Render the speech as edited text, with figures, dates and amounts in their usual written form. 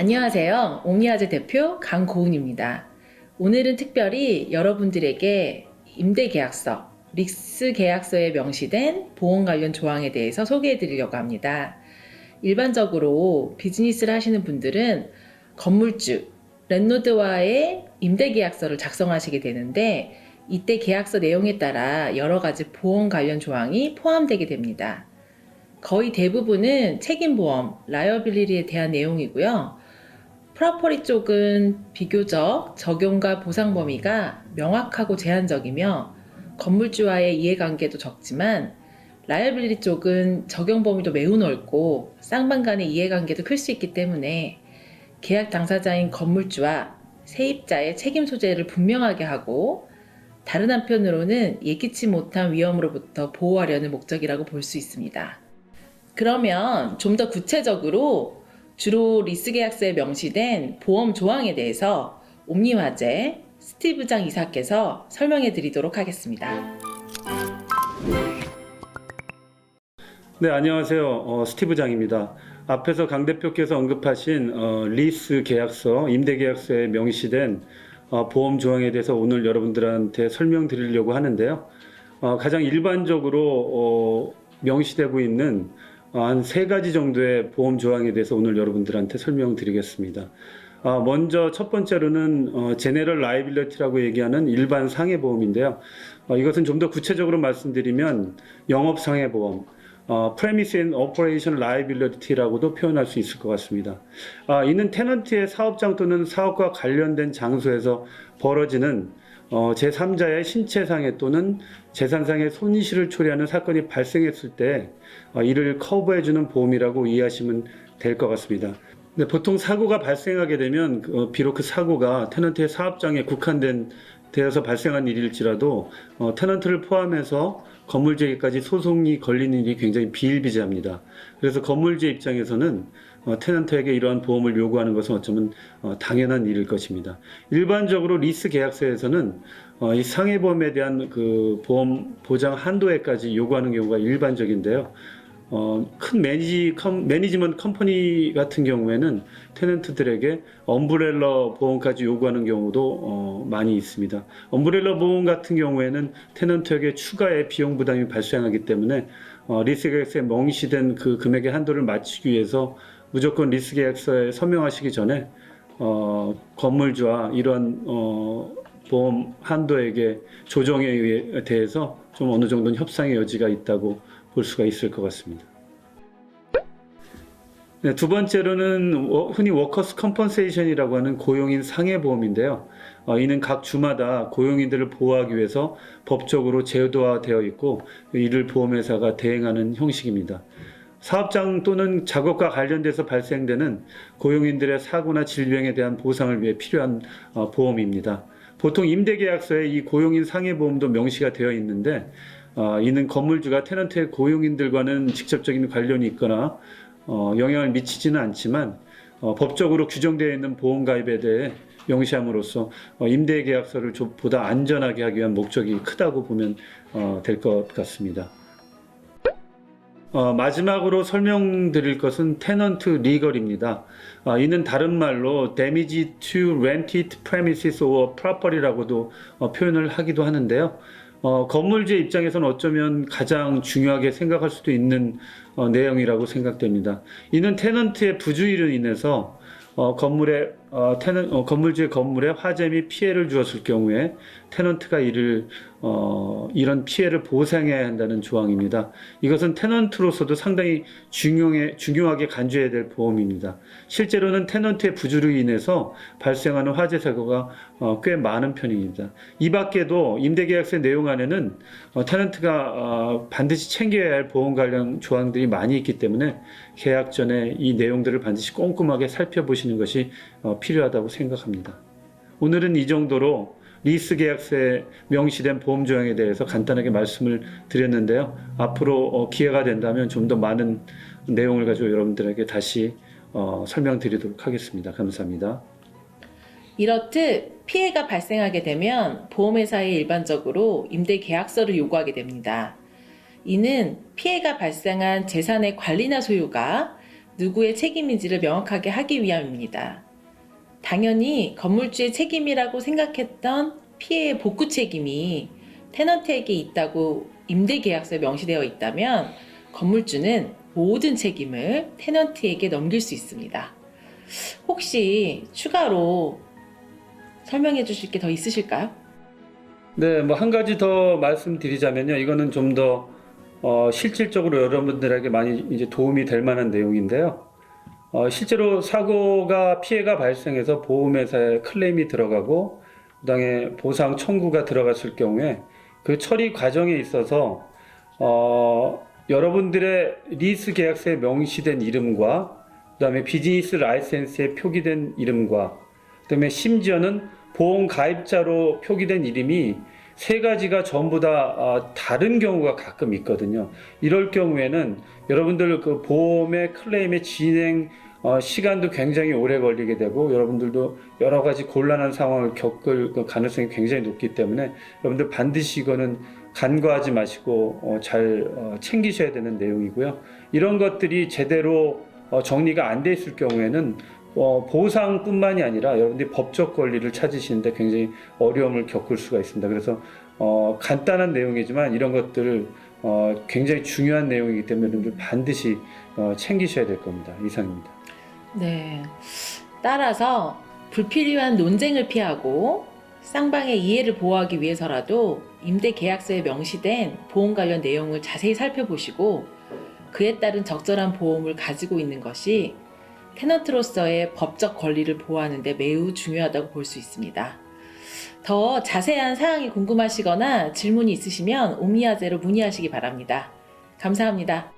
안녕하세요. 옥리아재 대표 강고은입니다. 오늘은 특별히 여러분들에게 임대계약서, 리스계약서에 명시된 보험 관련 조항에 대해서 소개해 드리려고 합니다. 일반적으로 비즈니스를 하시는 분들은 건물주, 랜로드와의 임대계약서를 작성하시게 되는데 이때 계약서 내용에 따라 여러 가지 보험 관련 조항이 포함되게 됩니다. 거의 대부분은 책임보험, 라이어빌리티에 대한 내용이고요. 프로퍼리 쪽은 비교적 적용과 보상 범위가 명확하고 제한적이며 건물주와의 이해관계도 적지만 라이어빌리티 쪽은 적용 범위도 매우 넓고 쌍방 간의 이해관계도 클 수 있기 때문에 계약 당사자인 건물주와 세입자의 책임 소재를 분명하게 하고 다른 한편으로는 예기치 못한 위험으로부터 보호하려는 목적이라고 볼 수 있습니다. 그러면 좀 더 구체적으로 주로 리스계약서에 명시된 보험 조항에 대해서 옴니화재 스티브장 이사께서 설명해 드리도록 하겠습니다. 네, 안녕하세요. 스티브장입니다. 앞에서 강 대표께서 언급하신 리스 계약서, 임대 계약서에 명시된 보험 조항에 대해서 오늘 여러분들한테 설명드리려고 하는데요. 가장 일반적으로 명시되고 있는 한 3가지 정도의 보험 조항에 대해서 오늘 여러분들한테 설명드리겠습니다. 먼저 첫 번째로는 제네럴 라이빌리티라고 얘기하는 일반 상해보험인데요. 이것은 좀 더 구체적으로 말씀드리면 영업상해보험, Premise and Operation Liability라고도 표현할 수 있을 것 같습니다. 이는 테넌트의 사업장 또는 사업과 관련된 장소에서 벌어지는 제3자의 신체상해 또는 재산상의 손실을 초래하는 사건이 발생했을 때 이를 커버해주는 보험이라고 이해하시면 될 것 같습니다. 근데 보통 사고가 발생하게 되면 비록 그 사고가 테넌트의 사업장에 되어서 발생한 일일지라도 테넌트를 포함해서 건물주에게까지 소송이 걸리는 일이 굉장히 비일비재합니다. 그래서 건물주 입장에서는 테넌트에게 이러한 보험을 요구하는 것은 어쩌면 당연한 일일 것입니다. 일반적으로 리스 계약서에서는 이 상해보험에 대한 그 보험 보장 한도에까지 요구하는 경우가 일반적인데요. 큰 매니지먼트 컴퍼니 같은 경우에는 테넌트들에게 엄브렐러 보험까지 요구하는 경우도 많이 있습니다. 엄브렐러 보험 같은 경우에는 테넌트에게 추가의 비용 부담이 발생하기 때문에 리스 계약서에 명시된 그 금액의 한도를 맞추기 위해서 무조건 리스 계약서에 서명하시기 전에 건물주와 이러한 보험 한도액의 조정에 대해서 좀 어느 정도는 협상의 여지가 있다고 볼 수가 있을 것 같습니다. 네, 두 번째로는 흔히 워커스 컴펀세이션이라고 하는 고용인 상해보험인데요. 이는 각 주마다 고용인들을 보호하기 위해서 법적으로 제도화되어 있고 이를 보험회사가 대행하는 형식입니다. 사업장 또는 작업과 관련돼서 발생되는 고용인들의 사고나 질병에 대한 보상을 위해 필요한 보험입니다. 보통 임대계약서에 이 고용인 상해보험도 명시가 되어 있는데 이는 건물주가 테넌트의 고용인들과는 직접적인 관련이 있거나 영향을 미치지는 않지만 법적으로 규정되어 있는 보험 가입에 대해 명시함으로써 임대계약서를 보다 안전하게 하기 위한 목적이 크다고 보면 될 것 같습니다. 마지막으로 설명드릴 것은 테넌트 리걸입니다. 이는 다른 말로 damage to rented premises or property라고도 표현을 하기도 하는데요. 건물주의 입장에서는 어쩌면 가장 중요하게 생각할 수도 있는 내용이라고 생각됩니다. 이는 테넌트의 부주의로 인해서 건물주의 건물에 화재 및 피해를 주었을 경우에 테넌트가 이런 피해를 보상해야 한다는 조항입니다. 이것은 테넌트로서도 상당히 중요하게 간주해야 될 보험입니다. 실제로는 테넌트의 부주로 인해서 발생하는 화재 사고가 꽤 많은 편입니다. 이 밖에도 임대계약서의 내용 안에는 테넌트가 반드시 챙겨야 할 보험 관련 조항들이 많이 있기 때문에 계약 전에 이 내용들을 반드시 꼼꼼하게 살펴보시는 것이 필요하다고 생각합니다. 오늘은 이 정도로 리스 계약서에 명시된 보험 조항에 대해서 간단하게 말씀을 드렸는데요. 앞으로 기회가 된다면 좀 더 많은 내용을 가지고 여러분들에게 다시 설명드리도록 하겠습니다. 감사합니다. 이렇듯 피해가 발생하게 되면 보험회사에 일반적으로 임대계약서를 요구하게 됩니다. 이는 피해가 발생한 재산의 관리나 소유가 누구의 책임인지를 명확하게 하기 위함입니다. 당연히 건물주의 책임이라고 생각했던 피해의 복구 책임이 테넌트에게 있다고 임대계약서에 명시되어 있다면 건물주는 모든 책임을 테넌트에게 넘길 수 있습니다. 혹시 추가로 설명해 주실 게 더 있으실까요? 네, 뭐 한 가지 더 말씀드리자면요. 이거는 좀 더 실질적으로 여러분들에게 많이 이제 도움이 될 만한 내용인데요. 실제로 사고가 피해가 발생해서 보험회사에 클레임이 들어가고 그다음에 보상 청구가 들어갔을 경우에 그 처리 과정에 있어서 여러분들의 리스 계약서에 명시된 이름과 그다음에 비즈니스 라이센스에 표기된 이름과 그다음에 심지어는 보험 가입자로 표기된 이름이 세 가지가 전부 다 다른 경우가 가끔 있거든요. 이럴 경우에는 여러분들 그 보험의 클레임의 진행 시간도 굉장히 오래 걸리게 되고 여러분들도 여러 가지 곤란한 상황을 겪을 그 가능성이 굉장히 높기 때문에 여러분들 반드시 이거는 간과하지 마시고 잘 챙기셔야 되는 내용이고요. 이런 것들이 제대로 정리가 안 돼 있을 경우에는 보상뿐만이 아니라 여러분들이 법적 권리를 찾으시는데 굉장히 어려움을 겪을 수가 있습니다. 그래서 간단한 내용이지만 이런 것들을 굉장히 중요한 내용이기 때문에 여러분들 반드시 챙기셔야 될 겁니다. 이상입니다. 네. 따라서 불필요한 논쟁을 피하고 쌍방의 이해를 보호하기 위해서라도 임대 계약서에 명시된 보험 관련 내용을 자세히 살펴보시고 그에 따른 적절한 보험을 가지고 있는 것이 테넌트로서의 법적 권리를 보호하는 데 매우 중요하다고 볼 수 있습니다. 더 자세한 사항이 궁금하시거나 질문이 있으시면 오미야제로 문의하시기 바랍니다. 감사합니다.